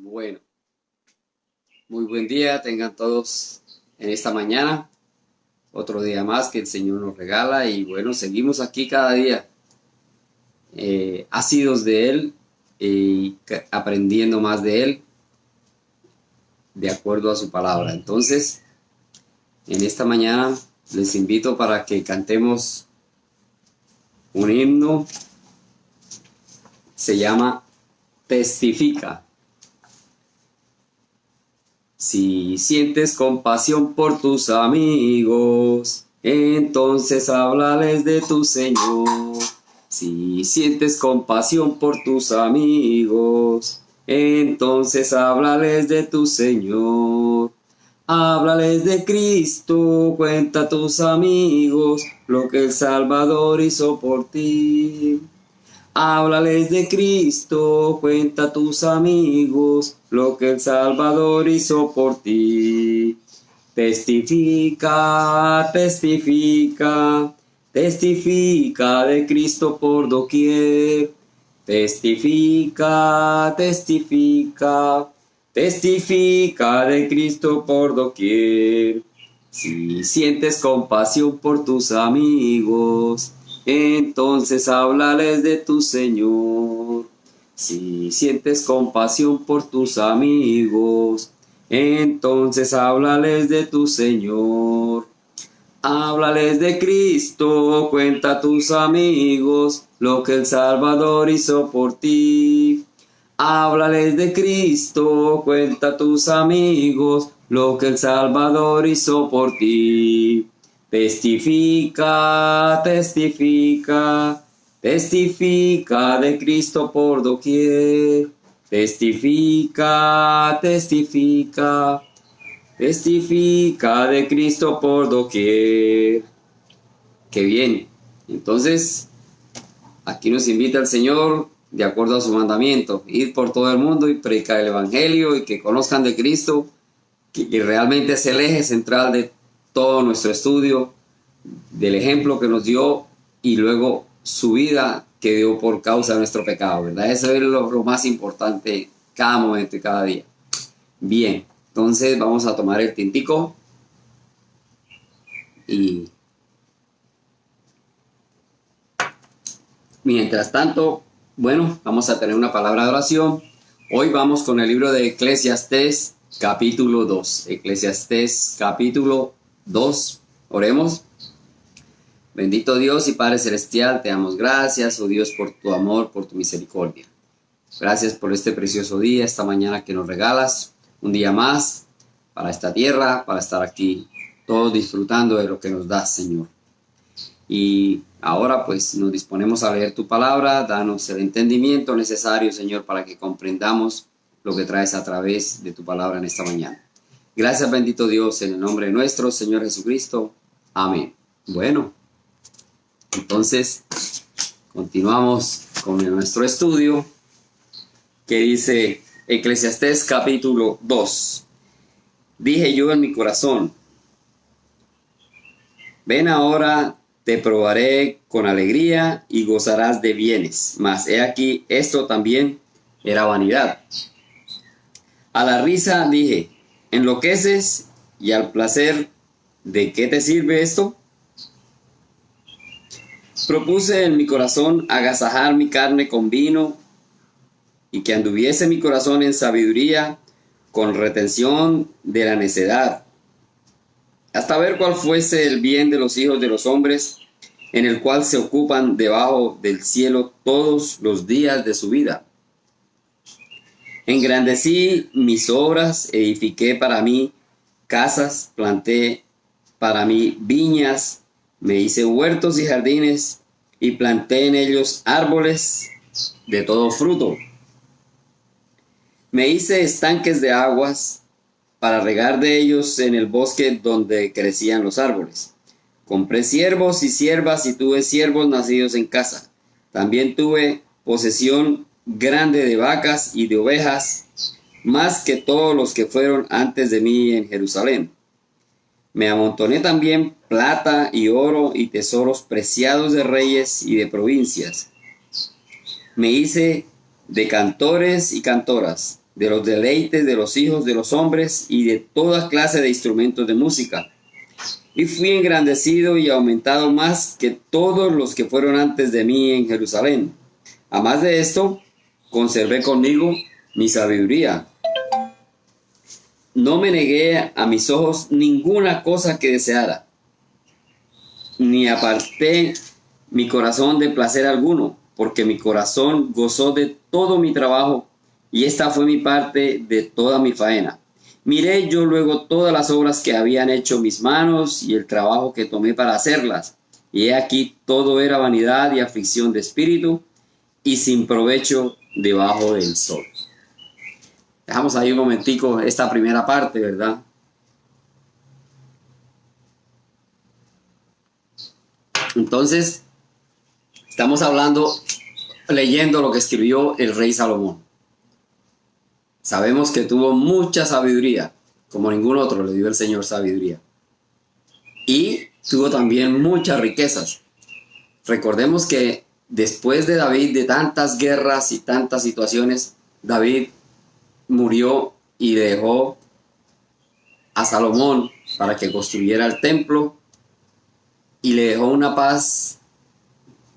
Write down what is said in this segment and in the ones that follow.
Bueno, muy buen día tengan todos en esta mañana. Otro día más que el Señor nos regala y bueno, seguimos aquí cada día ácidos de Él y aprendiendo más de Él de acuerdo a su palabra. Entonces, en esta mañana les invito para que cantemos un himno. Se llama Testifica. Si sientes compasión por tus amigos, entonces háblales de tu Señor. Si sientes compasión por tus amigos, entonces háblales de tu Señor. Háblales de Cristo, cuenta a tus amigos lo que el Salvador hizo por ti. Háblales de Cristo, cuenta a tus amigos lo que el Salvador hizo por ti. Testifica, testifica, testifica de Cristo por doquier. Testifica, testifica, testifica de Cristo por doquier. Si sientes compasión por tus amigos, entonces háblales de tu Señor. Si sientes compasión por tus amigos, entonces háblales de tu Señor. Háblales de Cristo, cuenta a tus amigos lo que el Salvador hizo por ti. Háblales de Cristo, cuenta a tus amigos lo que el Salvador hizo por ti. Testifica, testifica, testifica de Cristo por doquier. Testifica, testifica, testifica de Cristo por doquier. Qué bien. Entonces, aquí nos invita el Señor, de acuerdo a su mandamiento, ir por todo el mundo y predicar el Evangelio y que conozcan de Cristo, que realmente es el eje central de todo nuestro estudio, del ejemplo que nos dio y luego su vida que dio por causa de nuestro pecado, ¿verdad? Eso es lo más importante cada momento y cada día. Bien, entonces vamos a tomar el tintico y mientras tanto, bueno, vamos a tener una palabra de oración. Hoy vamos con el libro de Eclesiastés capítulo 2. Eclesiastés capítulo 2. Oremos. Bendito Dios y Padre Celestial, te damos gracias, oh Dios, por tu amor, por tu misericordia. Gracias por este precioso día, esta mañana que nos regalas. Un día más para esta tierra, para estar aquí, todos disfrutando de lo que nos das, Señor. Y ahora pues nos disponemos a leer tu palabra. Danos el entendimiento necesario, Señor, para que comprendamos lo que traes a través de tu palabra en esta mañana. Gracias, bendito Dios, en el nombre de nuestro Señor Jesucristo. Amén. Bueno, entonces continuamos con nuestro estudio que dice Eclesiastés capítulo 2. Dije yo en mi corazón, ven ahora, te probaré con alegría y gozarás de bienes. Mas he aquí, esto también era vanidad. A la risa dije, ¿enloqueces? Y al placer, ¿de qué te sirve esto? Propuse en mi corazón agasajar mi carne con vino y que anduviese mi corazón en sabiduría con retención de la necedad, hasta ver cuál fuese el bien de los hijos de los hombres, en el cual se ocupan debajo del cielo todos los días de su vida. Engrandecí mis obras, edifiqué para mí casas, planté para mí viñas, me hice huertos y jardines, y planté en ellos árboles de todo fruto. Me hice estanques de aguas para regar de ellos en el bosque donde crecían los árboles. Compré siervos y siervas y tuve siervos nacidos en casa. También tuve posesión grande de vacas y de ovejas, más que todos los que fueron antes de mí en Jerusalén. Me amontoné también plata y oro y tesoros preciados de reyes y de provincias. Me hice de cantores y cantoras, de los deleites de los hijos de los hombres y de toda clase de instrumentos de música. Y fui engrandecido y aumentado más que todos los que fueron antes de mí en Jerusalén. A más de esto, conservé conmigo mi sabiduría. No me negué a mis ojos ninguna cosa que deseara, ni aparté mi corazón de placer alguno, porque mi corazón gozó de todo mi trabajo, y esta fue mi parte de toda mi faena. Miré yo luego todas las obras que habían hecho mis manos y el trabajo que tomé para hacerlas, y he aquí todo era vanidad y aflicción de espíritu, y sin provecho debajo del sol. Dejamos ahí un momentico esta primera parte, ¿verdad? Entonces, estamos leyendo lo que escribió el rey Salomón. Sabemos que tuvo mucha sabiduría, como ningún otro le dio el Señor sabiduría. Y tuvo también muchas riquezas. Recordemos que después de David, de tantas guerras y tantas situaciones, David murió y dejó a Salomón para que construyera el templo, y le dejó una paz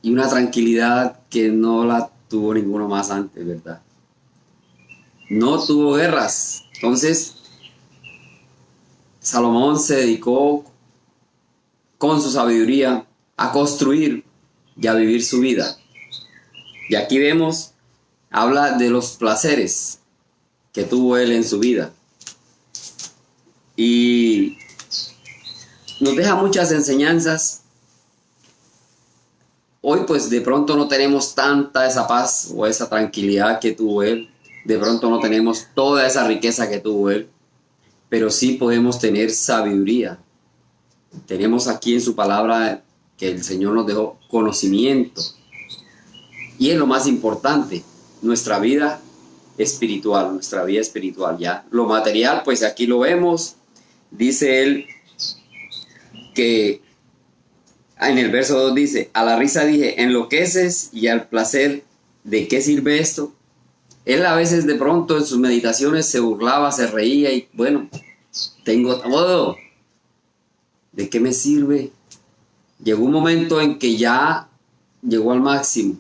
y una tranquilidad que no la tuvo ninguno más antes, ¿verdad? No tuvo guerras. Entonces, Salomón se dedicó con su sabiduría a construir y a vivir su vida. Y aquí vemos, habla de los placeres que tuvo él en su vida. Y nos deja muchas enseñanzas. Hoy pues de pronto no tenemos tanta esa paz o esa tranquilidad que tuvo él. De pronto no tenemos toda esa riqueza que tuvo él. Pero sí podemos tener sabiduría. Tenemos aquí en su palabra que el Señor nos dejó conocimiento. Y es lo más importante, nuestra vida espiritual, ¿ya? Lo material, pues aquí lo vemos. Dice él que en el verso 2 dice: a la risa dije, enloqueces, y al placer, ¿de qué sirve esto? Él a veces de pronto en sus meditaciones se burlaba, se reía y bueno, tengo todo. ¿De qué me sirve? Llegó un momento en que ya llegó al máximo.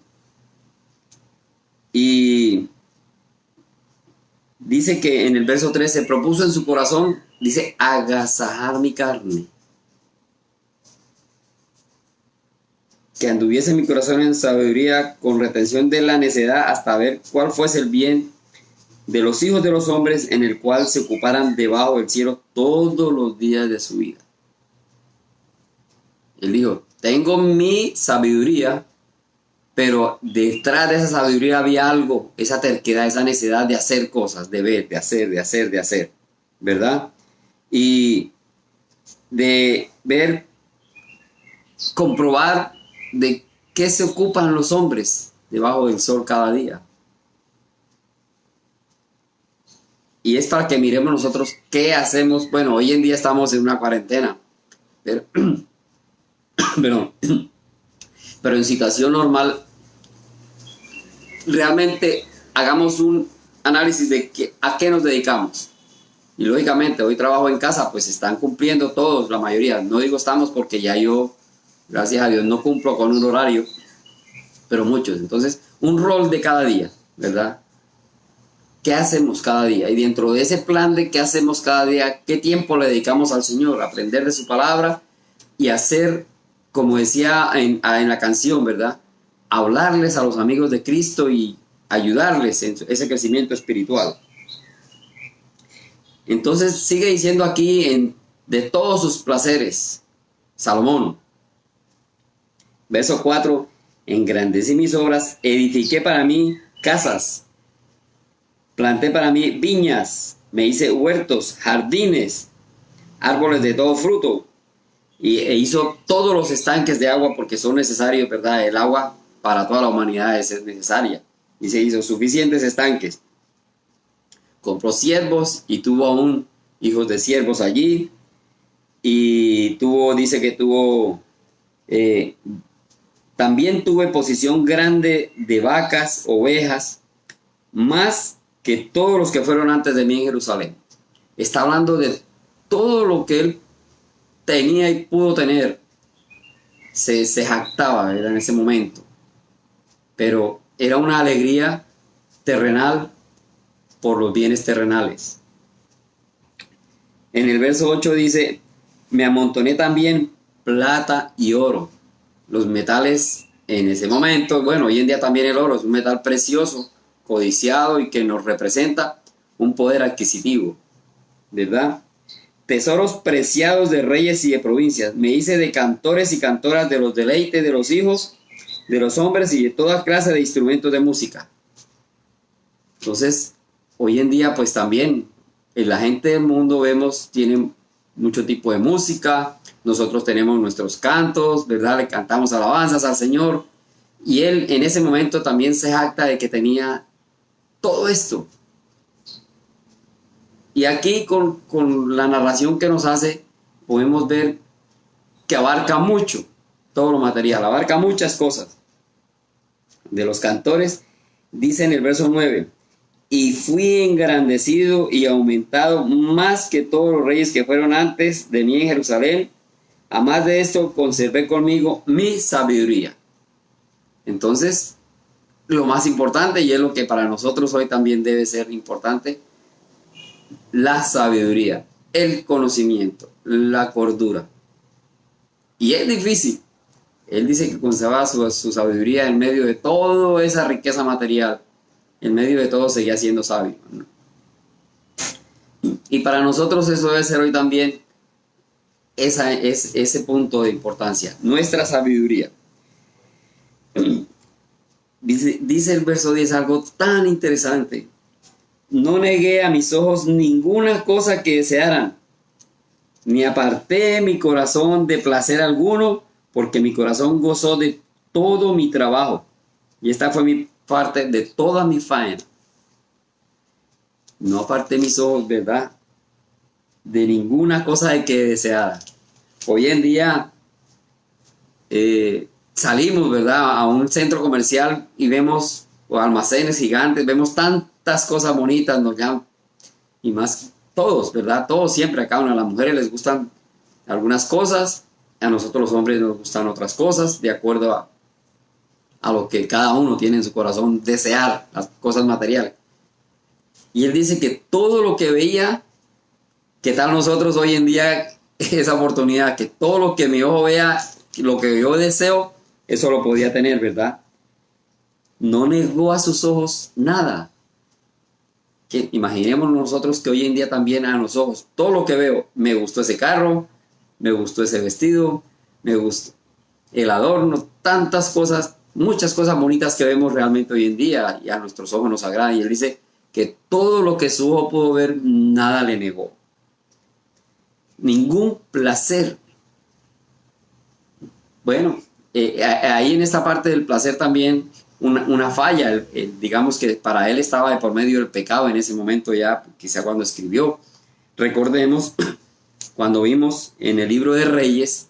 Y dice que en el verso 3 se propuso en su corazón, dice, agasajar mi carne. Que anduviese mi corazón en sabiduría con retención de la necedad hasta ver cuál fuese el bien de los hijos de los hombres en el cual se ocuparan debajo del cielo todos los días de su vida. Él dijo, tengo mi sabiduría, pero detrás de esa sabiduría había algo, esa terquedad, esa necesidad de hacer cosas, de ver, de hacer, ¿verdad? Y de ver, comprobar de qué se ocupan los hombres debajo del sol cada día. Y es para que miremos nosotros qué hacemos. Bueno, hoy en día estamos en una cuarentena, pero en situación normal, realmente hagamos un análisis de a qué nos dedicamos. Y lógicamente, hoy trabajo en casa, pues están cumpliendo todos, la mayoría. No digo estamos porque ya yo, gracias a Dios, no cumplo con un horario, pero muchos. Entonces, un rol de cada día, ¿verdad? ¿Qué hacemos cada día? Y dentro de ese plan de qué hacemos cada día, ¿qué tiempo le dedicamos al Señor? Aprender de su palabra y hacer, como decía en la canción, ¿verdad? Hablarles a los amigos de Cristo y ayudarles en ese crecimiento espiritual. Entonces sigue diciendo aquí de todos sus placeres, Salomón. Verso 4, engrandecí mis obras, edifiqué para mí casas, planté para mí viñas, me hice huertos, jardines, árboles de todo fruto, e hizo todos los estanques de agua porque son necesarios, ¿verdad? El agua para toda la humanidad es necesaria. Y se hizo suficientes estanques. Compró siervos y tuvo aún hijos de siervos allí. Y dice que también tuve posesión grande de vacas, ovejas, más que todos los que fueron antes de mí en Jerusalén. Está hablando de todo lo que él tenía y pudo tener. Se jactaba, ¿verdad? En ese momento. Pero era una alegría terrenal por los bienes terrenales. En el verso 8 dice, me amontoné también plata y oro. Los metales en ese momento, bueno, hoy en día también el oro es un metal precioso, codiciado y que nos representa un poder adquisitivo, ¿verdad? Tesoros preciados de reyes y de provincias. Me hice de cantores y cantoras de los deleites de los hijos, de los hombres y de toda clase de instrumentos de música. Entonces, hoy en día pues también la gente del mundo vemos, tienen mucho tipo de música, nosotros tenemos nuestros cantos, ¿verdad? Le cantamos alabanzas al Señor y él en ese momento también se jacta de que tenía todo esto. Y aquí con la narración que nos hace podemos ver que abarca mucho todo lo material, abarca muchas cosas. De los cantores dice en el verso 9, y fui engrandecido y aumentado más que todos los reyes que fueron antes de mí en Jerusalén. A más de esto conservé conmigo mi sabiduría. Entonces, lo más importante, y es lo que para nosotros hoy también debe ser importante, la sabiduría, el conocimiento, la cordura. Y es difícil. Él dice que conservaba su sabiduría en medio de toda esa riqueza material. En medio de todo seguía siendo sabio, ¿no? Y para nosotros eso debe ser hoy también ese punto de importancia, nuestra sabiduría. Dice el verso 10 algo tan interesante. No negué a mis ojos ninguna cosa que desearan, ni aparté mi corazón de placer alguno, porque mi corazón gozó de todo mi trabajo. Y esta fue mi parte de toda mi faena. No aparté mis ojos, ¿verdad?, de ninguna cosa de que deseara. Hoy en día salimos, ¿verdad?, a un centro comercial y vemos almacenes gigantes, vemos tantas cosas bonitas, nos llaman, y más todos, ¿verdad? Todos siempre, a cada una. A las mujeres les gustan algunas cosas, a nosotros los hombres nos gustan otras cosas, de acuerdo a lo que cada uno tiene en su corazón, desear las cosas materiales. Y él dice que todo lo que veía, ¿qué tal nosotros hoy en día esa oportunidad? Que todo lo que mi ojo vea, lo que yo deseo, eso lo podía tener, ¿verdad? No negó a sus ojos nada. Que imaginemos nosotros que hoy en día también a los ojos, todo lo que veo, me gustó ese carro, me gustó ese vestido, me gustó el adorno, tantas cosas, muchas cosas bonitas que vemos realmente hoy en día y a nuestros ojos nos agrada. Y él dice que todo lo que su ojo pudo ver, nada le negó. Ningún placer. Bueno, ahí en esta parte del placer también una falla, digamos que para él estaba de por medio del pecado en ese momento ya, quizá cuando escribió. Recordemos cuando vimos en el libro de Reyes,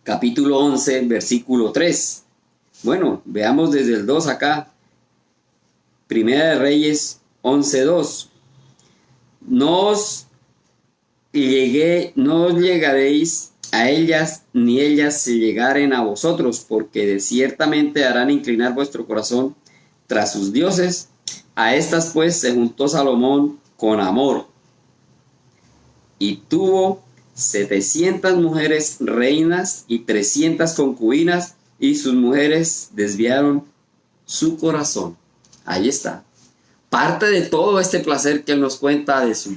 capítulo 11, versículo 3. Bueno, veamos desde el 2 acá. Primera de Reyes 11:2. No os llegaréis a ellas, ni ellas se llegaren a vosotros, porque ciertamente harán inclinar vuestro corazón tras sus dioses. A estas pues se juntó Salomón con amor, y tuvo 700 mujeres reinas y 300 concubinas, y sus mujeres desviaron su corazón. Ahí está. Parte de todo este placer que él nos cuenta de sus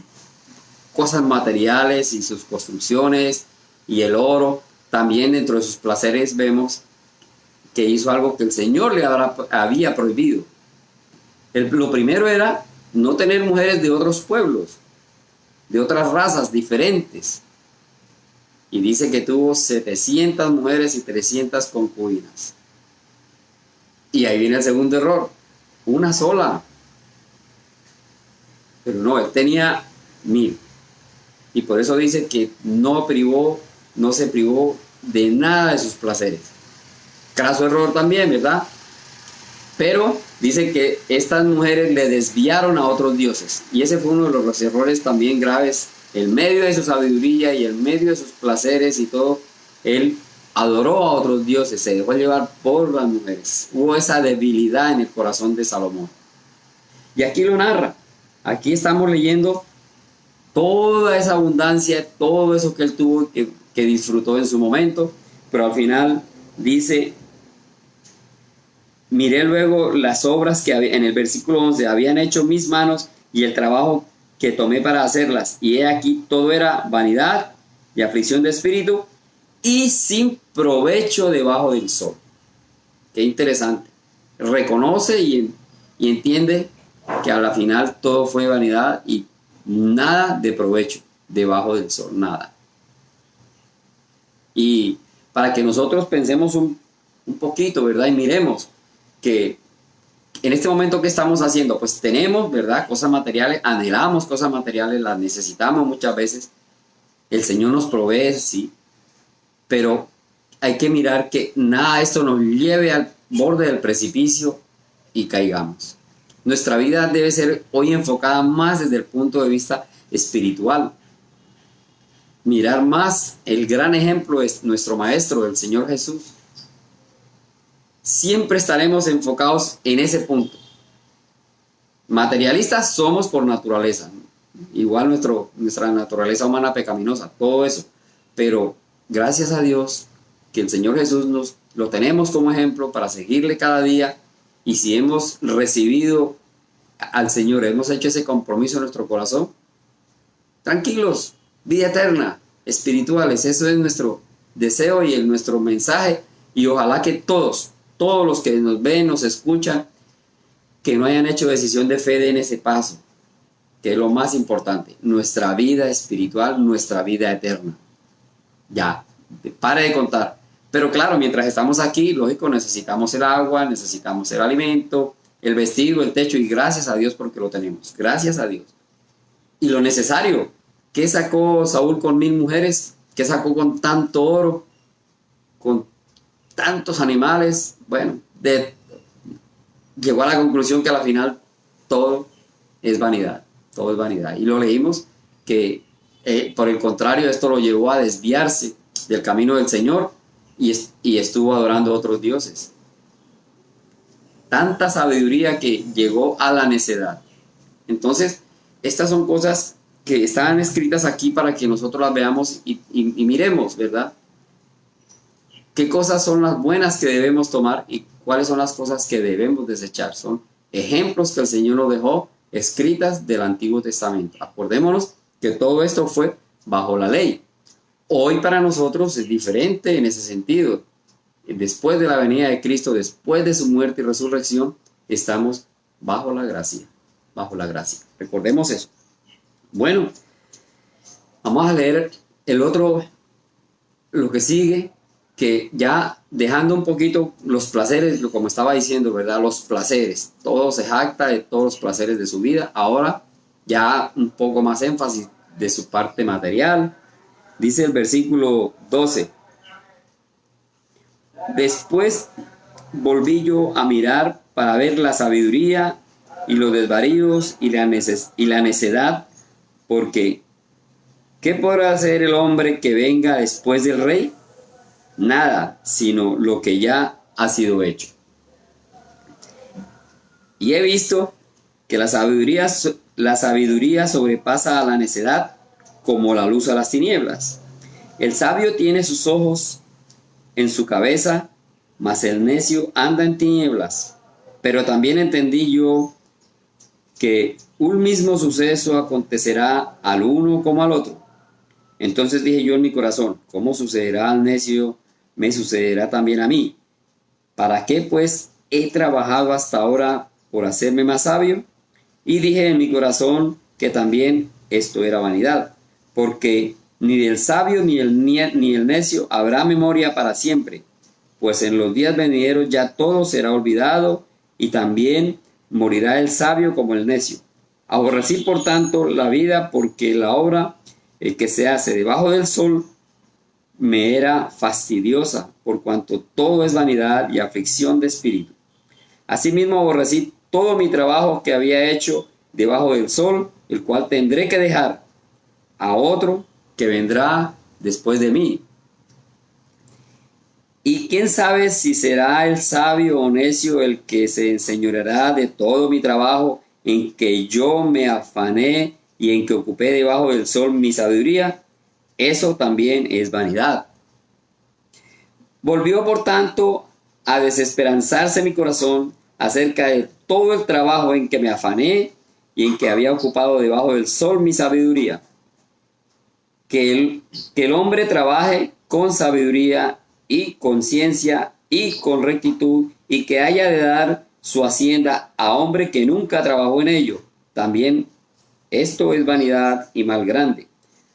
cosas materiales y sus construcciones y el oro, también dentro de sus placeres vemos que hizo algo que el Señor le había prohibido. Lo primero era no tener mujeres de otros pueblos, de otras razas diferentes. Y dice que tuvo 700 mujeres y 300 concubinas. Y ahí viene el segundo error, una sola. Pero no, él tenía 1000. Y por eso dice que no se privó de nada de sus placeres. Craso error también, ¿verdad? Pero dice que estas mujeres le desviaron a otros dioses. Y ese fue uno de los errores también graves. En medio de su sabiduría y en medio de sus placeres y todo, él adoró a otros dioses, se dejó llevar por las mujeres. Hubo esa debilidad en el corazón de Salomón. Y aquí lo narra. Aquí estamos leyendo toda esa abundancia, todo eso que él tuvo, que disfrutó en su momento. Pero al final dice: miré luego las obras que en el versículo 11 habían hecho mis manos y el trabajo que tomé para hacerlas. Y he aquí todo era vanidad y aflicción de espíritu y sin provecho debajo del sol. Qué interesante. Reconoce y entiende que a la final todo fue vanidad y nada de provecho debajo del sol, nada. Y para que nosotros pensemos un poquito, ¿verdad? Y miremos que en este momento, ¿qué estamos haciendo? Pues tenemos, ¿verdad?, cosas materiales, anhelamos cosas materiales, las necesitamos muchas veces. El Señor nos provee, sí, pero hay que mirar que nada de esto nos lleve al borde del precipicio y caigamos. Nuestra vida debe ser hoy enfocada más desde el punto de vista espiritual. Mirar más, el gran ejemplo es nuestro Maestro, el Señor Jesús. Siempre estaremos enfocados en ese punto. Materialistas somos por naturaleza, ¿no? Igual nuestra naturaleza humana pecaminosa, todo eso. Pero gracias a Dios que el Señor Jesús lo tenemos como ejemplo para seguirle cada día. Y si hemos recibido al Señor, hemos hecho ese compromiso en nuestro corazón, tranquilos, vida eterna, espirituales. Eso es nuestro deseo y nuestro mensaje. Y ojalá que todos los que nos ven, nos escuchan, que no hayan hecho decisión de fe en ese paso, que es lo más importante, nuestra vida espiritual, nuestra vida eterna. Ya, pare de contar. Pero claro, mientras estamos aquí, lógico, necesitamos el agua, necesitamos el alimento, el vestido, el techo, y gracias a Dios porque lo tenemos, gracias a Dios. Y lo necesario, ¿qué sacó Saúl con 1000 mujeres? ¿Qué sacó con tanto oro? Con tantos animales. Bueno, llegó a la conclusión que a la final todo es vanidad, todo es vanidad. Y lo leímos que por el contrario, esto lo llevó a desviarse del camino del Señor y estuvo adorando a otros dioses. Tanta sabiduría que llegó a la necedad. Entonces, estas son cosas que están escritas aquí para que nosotros las veamos y miremos, ¿verdad? ¿Qué cosas son las buenas que debemos tomar y cuáles son las cosas que debemos desechar? Son ejemplos que el Señor nos dejó escritas del Antiguo Testamento. Acordémonos que todo esto fue bajo la ley. Hoy para nosotros es diferente en ese sentido. Después de la venida de Cristo, después de su muerte y resurrección, estamos bajo la gracia. Bajo la gracia. Recordemos eso. Bueno, vamos a leer lo que sigue, que ya dejando un poquito los placeres, como estaba diciendo, ¿verdad? Los placeres. Todo se jacta de todos los placeres de su vida. Ahora ya un poco más énfasis de su parte material. Dice el versículo 12. Después volví yo a mirar para ver la sabiduría y los desvaríos y la necedad, porque ¿qué podrá hacer el hombre que venga después del rey? Nada, sino lo que ya ha sido hecho. Y he visto que la sabiduría sobrepasa a la necedad como la luz a las tinieblas. El sabio tiene sus ojos en su cabeza, mas el necio anda en tinieblas. Pero también entendí yo que un mismo suceso acontecerá al uno como al otro. Entonces dije yo en mi corazón, ¿cómo sucederá al necio? Me sucederá también a mí. ¿Para qué pues he trabajado hasta ahora por hacerme más sabio? Y dije en mi corazón que también esto era vanidad, porque ni del sabio ni el necio habrá memoria para siempre, pues en los días venideros ya todo será olvidado, y también morirá el sabio como el necio. Aborrecí por tanto la vida, porque la obra que se hace debajo del sol me era fastidiosa, por cuanto todo es vanidad y aflicción de espíritu. Asimismo aborrecí todo mi trabajo que había hecho debajo del sol, el cual tendré que dejar a otro que vendrá después de mí. Y quién sabe si será el sabio o necio el que se enseñoreará de todo mi trabajo en que yo me afané y en que ocupé debajo del sol mi sabiduría. Eso también es vanidad. Volvió por tanto a desesperanzarse mi corazón acerca de todo el trabajo en que me afané y en que había ocupado debajo del sol mi sabiduría. Que el hombre trabaje con sabiduría y con ciencia y con rectitud, y que haya de dar su hacienda a hombre que nunca trabajó en ello. También esto es vanidad y mal grande.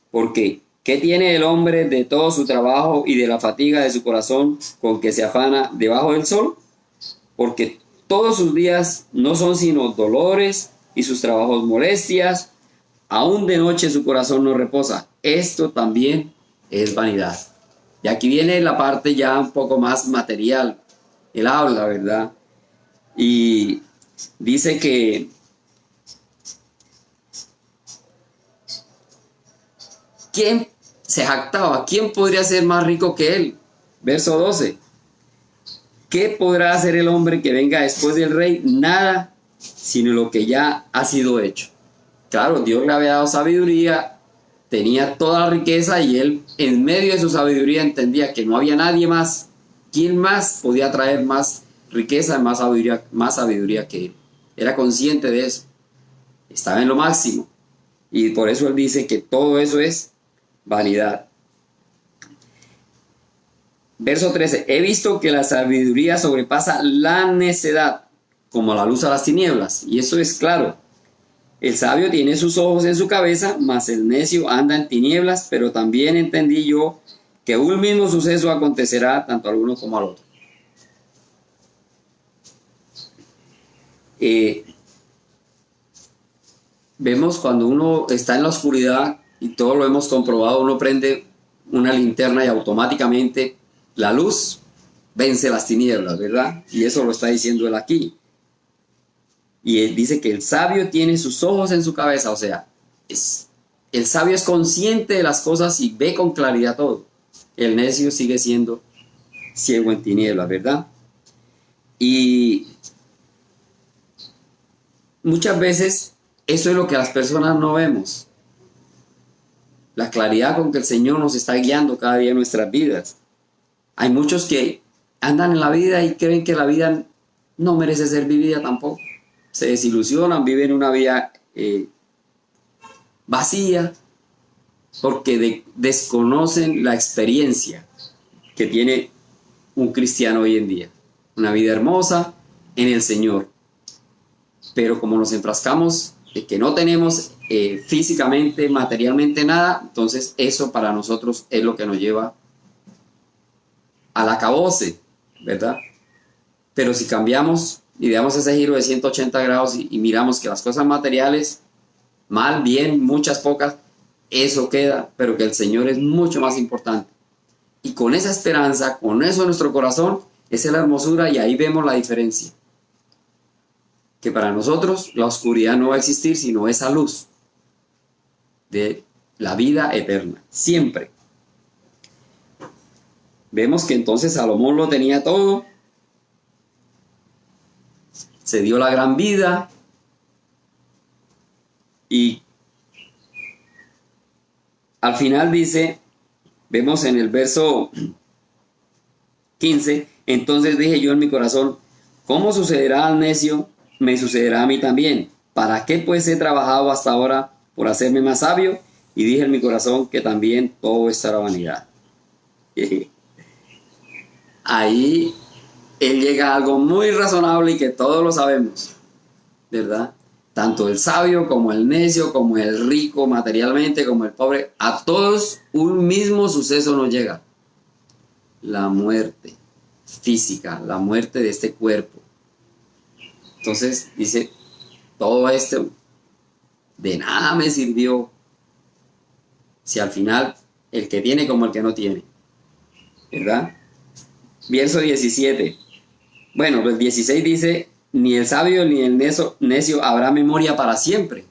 Porque ¿qué tiene el hombre de todo su trabajo y de la fatiga de su corazón con que se afana debajo del sol? Porque todos sus días no son sino dolores y sus trabajos molestias. Aún de noche su corazón no reposa. Esto también es vanidad. Y aquí viene la parte ya un poco más material. Él habla, ¿verdad? Y dice que ¿quién se jactaba? ¿Quién podría ser más rico que él? Verso 12. ¿Qué podrá hacer el hombre que venga después del rey? Nada, sino lo que ya ha sido hecho. Claro, Dios le había dado sabiduría, tenía toda la riqueza y él en medio de su sabiduría entendía que no había nadie más. ¿Quién más podía traer más riqueza, más sabiduría que él? Era consciente de eso. Estaba en lo máximo. Y por eso él dice que todo eso es vanidad. Verso 13. He visto que la sabiduría sobrepasa la necedad, como la luz a las tinieblas. Y eso es claro. El sabio tiene sus ojos en su cabeza, mas el necio anda en tinieblas, pero también entendí yo que un mismo suceso acontecerá tanto al uno como al otro. Vemos cuando uno está en la oscuridad, y todo lo hemos comprobado, uno prende una linterna y automáticamente la luz vence las tinieblas, ¿verdad? Y eso lo está diciendo él aquí. Y él dice que el sabio tiene sus ojos en su cabeza, o sea, el sabio es consciente de las cosas y ve con claridad todo. El necio sigue siendo ciego en tinieblas, ¿verdad? Y muchas veces eso es lo que las personas no vemos. La claridad con que el Señor nos está guiando cada día en nuestras vidas. Hay muchos que andan en la vida y creen que la vida no merece ser vivida tampoco. Se desilusionan, viven una vida vacía porque desconocen la experiencia que tiene un cristiano hoy en día. Una vida hermosa en el Señor. Pero como nos enfrascamos de que no tenemos físicamente, materialmente nada, entonces eso para nosotros es lo que nos lleva al acabose, ¿verdad? Pero si cambiamos y damos ese giro de 180 grados y miramos que las cosas materiales, mal, bien, muchas, pocas, eso queda, pero que el Señor es mucho más importante. Y con esa esperanza, con eso en nuestro corazón, esa es la hermosura y ahí vemos la diferencia. Que para nosotros la oscuridad no va a existir, sino esa luz de la vida eterna, siempre. Vemos que entonces Salomón lo tenía todo, se dio la gran vida y al final dice, vemos en el verso 15, entonces dije yo en mi corazón, ¿cómo sucederá al necio? Me sucederá a mí también. ¿Para qué pues he trabajado hasta ahora por hacerme más sabio? Y dije en mi corazón que también todo esto era vanidad. Ahí él llega a algo muy razonable y que todos lo sabemos, ¿verdad? Tanto el sabio como el necio, como el rico materialmente, como el pobre, a todos un mismo suceso nos llega. La muerte física, la muerte de este cuerpo. Entonces dice, todo esto de nada me sirvió si al final el que tiene como el que no tiene, ¿verdad? Verso 17. Bueno, el 16 dice, ni el sabio ni el necio habrá memoria para siempre.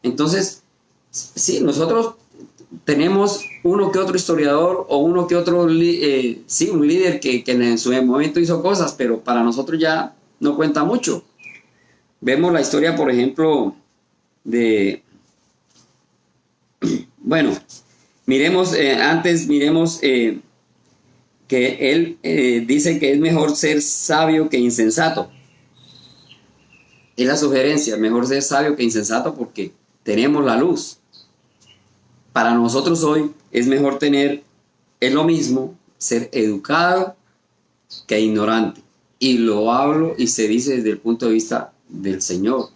Entonces, sí, nosotros tenemos uno que otro historiador o uno que otro, sí, un líder que en su momento hizo cosas, pero para nosotros ya no cuenta mucho. Vemos la historia, por ejemplo, de, bueno, miremos, que él dice que es mejor ser sabio que insensato. Es la sugerencia, mejor ser sabio que insensato porque tenemos la luz. Para nosotros hoy es mejor es lo mismo ser educado que ignorante. Y lo hablo y se dice desde el punto de vista del Señor.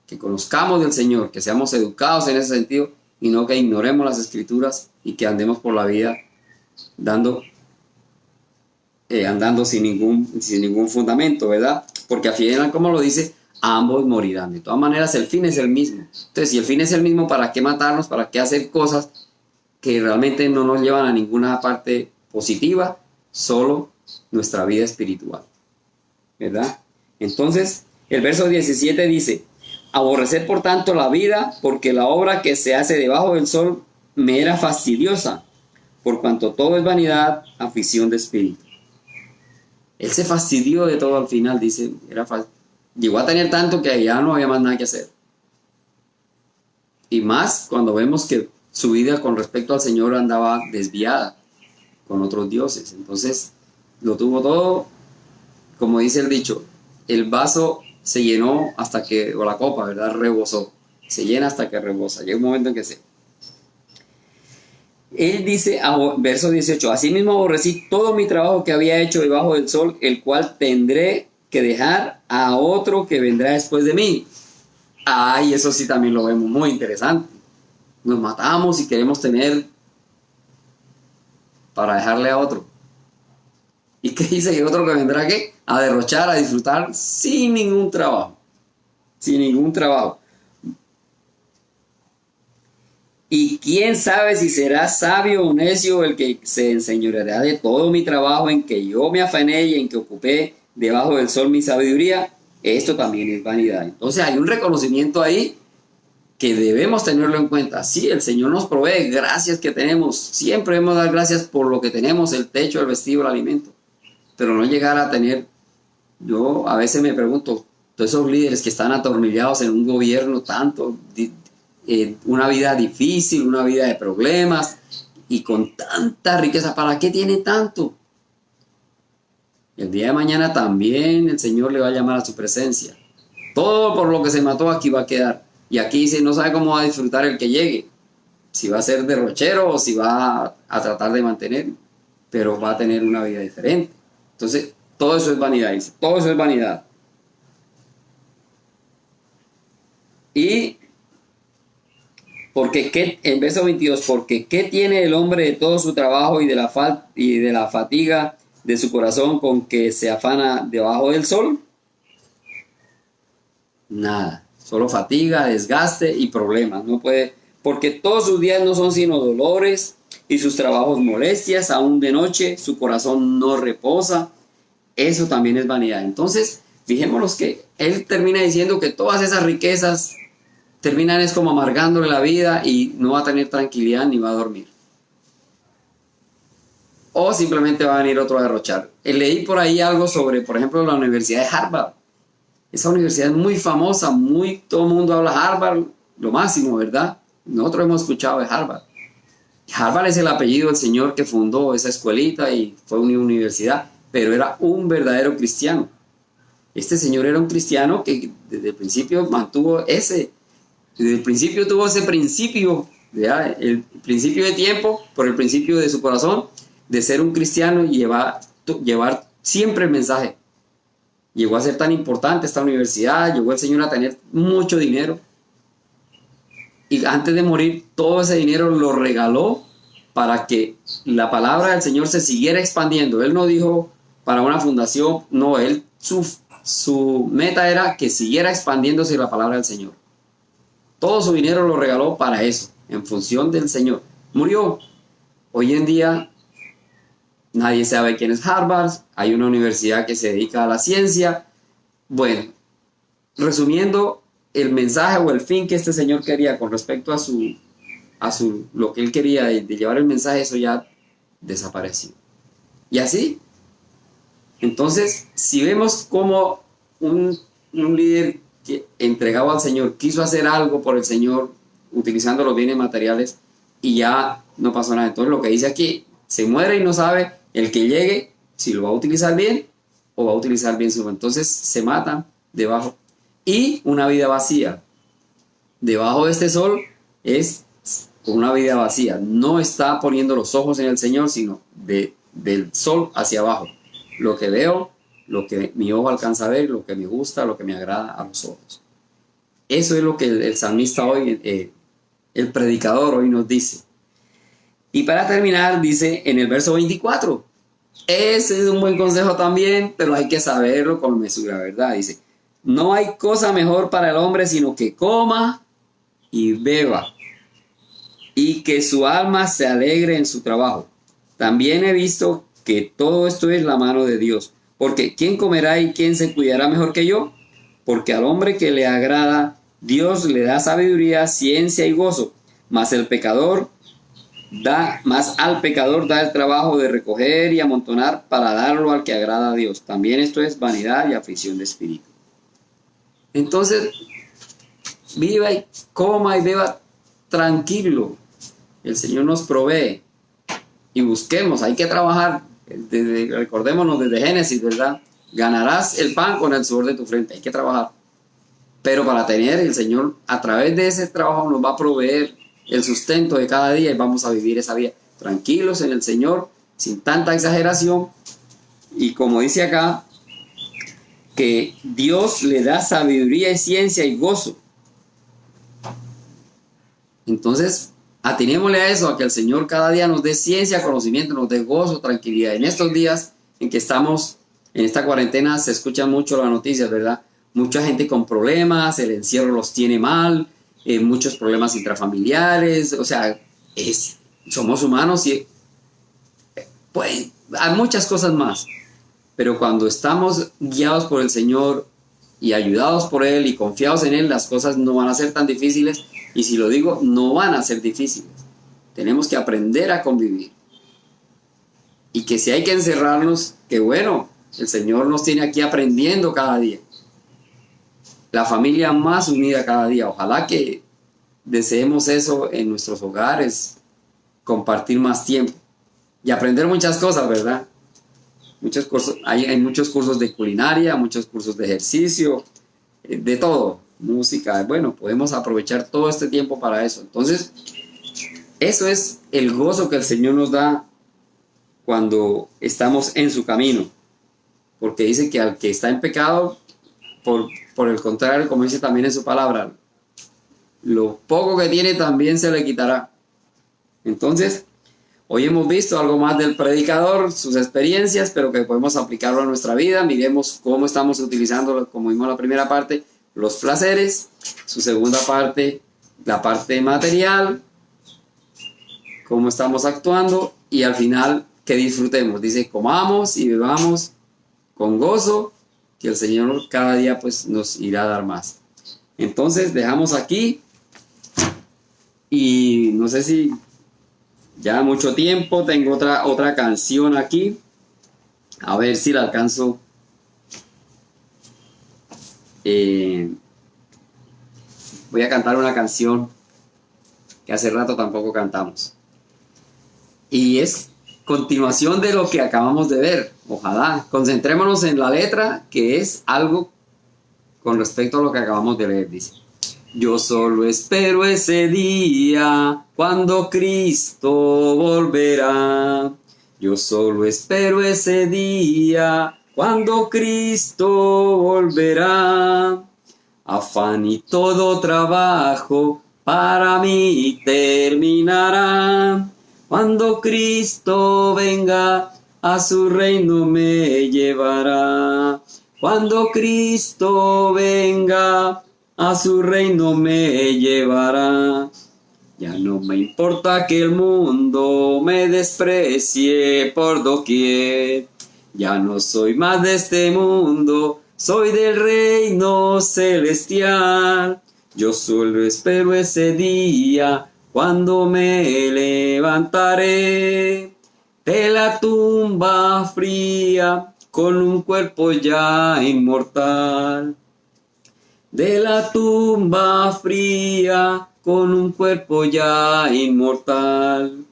Que conozcamos del Señor, que seamos educados en ese sentido y no que ignoremos las Escrituras y que andemos por la vida andando sin ningún fundamento, ¿verdad? Porque al final, como lo dice, ambos morirán. De todas maneras, el fin es el mismo. Entonces, si el fin es el mismo, ¿para qué matarnos? ¿Para qué hacer cosas que realmente no nos llevan a ninguna parte positiva? Solo nuestra vida espiritual, ¿verdad? Entonces, el verso 17 dice: aborrecer por tanto la vida, porque la obra que se hace debajo del sol me era fastidiosa, por cuanto todo es vanidad, aflicción de espíritu. Él se fastidió de todo al final, dice, llegó a tener tanto que ya no había más nada que hacer. Y más cuando vemos que su vida con respecto al Señor andaba desviada con otros dioses. Entonces, lo tuvo todo, como dice el dicho, el vaso se llenó o la copa, ¿verdad? Rebosó. Se llena hasta que rebosa. Llega un momento en que Él dice, verso 18, asimismo aborrecí todo mi trabajo que había hecho debajo del sol, el cual tendré que dejar a otro que vendrá después de mí. Ay, eso sí también lo vemos muy interesante. Nos matamos y queremos tener para dejarle a otro. ¿Y qué dice? Que otro que vendrá ¿qué? A derrochar, a disfrutar sin ningún trabajo. Sin ningún trabajo. Y quién sabe si será sabio o necio el que se enseñoreará de todo mi trabajo en que yo me afané y en que ocupé debajo del sol mi sabiduría. Esto también es vanidad. Entonces hay un reconocimiento ahí que debemos tenerlo en cuenta. Sí, el Señor nos provee gracias que tenemos. Siempre debemos dar gracias por lo que tenemos, el techo, el vestido, el alimento. Pero no llegar a tener, yo a veces me pregunto, todos esos líderes que están atornillados en un gobierno tanto, una vida difícil, una vida de problemas y con tanta riqueza, ¿para qué tiene tanto? El día de mañana también el Señor le va a llamar a su presencia. Todo por lo que se mató aquí va a quedar. Y aquí dice, no sabe cómo va a disfrutar el que llegue. Si va a ser derrochero o si va a tratar de mantener, pero va a tener una vida diferente. Entonces, todo eso es vanidad, dice. Todo eso es vanidad. Y porque en verso 22, porque ¿qué tiene el hombre de todo su trabajo y de la fatiga de su corazón con que se afana debajo del sol? Nada, solo fatiga, desgaste y problemas. No puede, porque todos sus días no son sino dolores y sus trabajos molestias, aún de noche su corazón no reposa. Eso también es vanidad. Entonces, fijémonos que él termina diciendo que todas esas riquezas terminan es como amargándole la vida y no va a tener tranquilidad ni va a dormir. O simplemente va a venir otro a derrochar. Leí por ahí algo sobre, por ejemplo, la Universidad de Harvard. Esa universidad es muy famosa, todo el mundo habla Harvard, lo máximo, ¿verdad? Nosotros hemos escuchado de Harvard. Harvard es el apellido del señor que fundó esa escuelita y fue una universidad, pero era un verdadero cristiano. Este señor era un cristiano que desde el principio desde el principio tuvo ese principio, ¿verdad? El principio de tiempo, por el principio de su corazón, de ser un cristiano y llevar siempre el mensaje. Llegó a ser tan importante esta universidad, llegó el Señor a tener mucho dinero. Y antes de morir, todo ese dinero lo regaló para que la palabra del Señor se siguiera expandiendo. Él no dijo para una fundación, no, su meta era que siguiera expandiéndose la palabra del Señor. Todo su dinero lo regaló para eso, en función del Señor. Murió. Hoy en día nadie sabe quién es Harvard, hay una universidad que se dedica a la ciencia. Bueno, resumiendo, el mensaje o el fin que este señor quería con respecto a lo que él quería de llevar el mensaje, eso ya desapareció. Y así, entonces, si vemos como un líder que entregado al Señor quiso hacer algo por el Señor utilizando los bienes materiales y ya no pasó nada. Entonces, lo que dice aquí, se muere y no sabe el que llegue si lo va a utilizar bien o va a utilizar bien su. Entonces, se matan debajo. Y una vida vacía. Debajo de este sol es una vida vacía. No está poniendo los ojos en el Señor, sino del sol hacia abajo. Lo que veo, lo que mi ojo alcanza a ver, lo que me gusta, lo que me agrada a los ojos. Eso es lo que el salmista hoy, el predicador hoy nos dice. Y para terminar, dice en el verso 24, ese es un buen consejo también, pero hay que saberlo con mesura, ¿verdad? Dice, no hay cosa mejor para el hombre sino que coma y beba, y que su alma se alegre en su trabajo. También he visto que todo esto es la mano de Dios, porque ¿quién comerá y quién se cuidará mejor que yo? Porque al hombre que le agrada, Dios le da sabiduría, ciencia y gozo, mas al pecador da el trabajo de recoger y amontonar para darlo al que agrada a Dios. También esto es vanidad y aflicción de espíritu. Entonces, viva y coma y beba tranquilo. El Señor nos provee y busquemos, hay que trabajar. Recordémonos desde Génesis, ¿verdad? Ganarás el pan con el sudor de tu frente, hay que trabajar. Pero para tener, el Señor a través de ese trabajo nos va a proveer el sustento de cada día y vamos a vivir esa vida tranquilos en el Señor, sin tanta exageración. Y como dice acá, que Dios le da sabiduría y ciencia y gozo. Entonces, atinémosle a eso, a que el Señor cada día nos dé ciencia, conocimiento, nos dé gozo, tranquilidad. En estos días en que estamos en esta cuarentena se escuchan mucho las noticias, ¿verdad? Mucha gente con problemas, el encierro los tiene mal, muchos problemas intrafamiliares, o sea, somos humanos y pues hay muchas cosas más. Pero cuando estamos guiados por el Señor y ayudados por Él y confiados en Él, las cosas no van a ser tan difíciles. Y si lo digo, no van a ser difíciles. Tenemos que aprender a convivir. Y que si hay que encerrarnos, que bueno, el Señor nos tiene aquí aprendiendo cada día. La familia más unida cada día. Ojalá que deseemos eso en nuestros hogares, compartir más tiempo y aprender muchas cosas, ¿verdad? Muchos cursos, hay muchos cursos de culinaria, muchos cursos de ejercicio, de todo, música. Bueno, podemos aprovechar todo este tiempo para eso. Entonces, eso es el gozo que el Señor nos da cuando estamos en su camino. Porque dice que al que está en pecado, por el contrario, como dice también en su palabra, lo poco que tiene también se le quitará. Entonces, hoy hemos visto algo más del predicador, sus experiencias, pero que podemos aplicarlo a nuestra vida. Miremos cómo estamos utilizando, como vimos en la primera parte, los placeres. Su segunda parte, la parte material, cómo estamos actuando. Y al final, que disfrutemos. Dice, comamos y bebamos con gozo, que el Señor cada día pues nos irá a dar más. Entonces, dejamos aquí. Y no sé si ya mucho tiempo, tengo otra canción aquí, a ver si la alcanzo. Voy a cantar una canción que hace rato tampoco cantamos y es continuación de lo que acabamos de ver. Ojalá concentrémonos en la letra, que es algo con respecto a lo que acabamos de leer. Dice: yo solo espero ese día cuando Cristo volverá. Yo solo espero ese día cuando Cristo volverá. Afán y todo trabajo para mí terminará. Cuando Cristo venga, a su reino me llevará. Cuando Cristo venga, a su reino me llevará. Ya no me importa que el mundo me desprecie por doquier. Ya no soy más de este mundo, soy del reino celestial. Yo solo espero ese día cuando me levantaré de la tumba fría con un cuerpo ya inmortal. De la tumba fría con un cuerpo ya inmortal.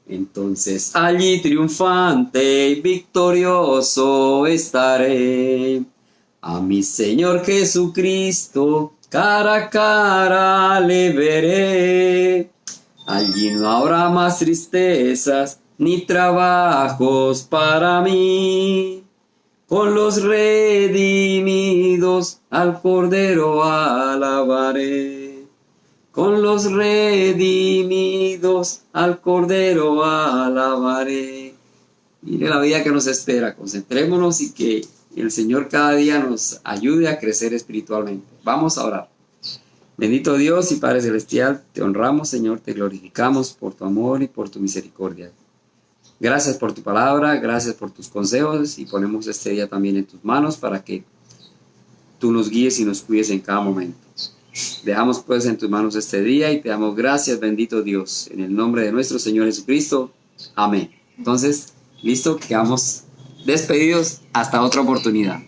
Entonces allí triunfante y victorioso estaré. A mi Señor Jesucristo cara a cara le veré. Allí no habrá más tristezas ni trabajos para mí. Con los redimidos al Cordero alabaré. Con los redimidos al Cordero alabaré. Mire la vida que nos espera. Concentrémonos y que el Señor cada día nos ayude a crecer espiritualmente. Vamos a orar. Bendito Dios y Padre Celestial, te honramos, Señor, te glorificamos por tu amor y por tu misericordia. Gracias por tu palabra, gracias por tus consejos y ponemos este día también en tus manos para que tú nos guíes y nos cuides en cada momento. Dejamos pues en tus manos este día y te damos gracias, bendito Dios, en el nombre de nuestro Señor Jesucristo. Amén. Entonces, listo, quedamos despedidos hasta otra oportunidad.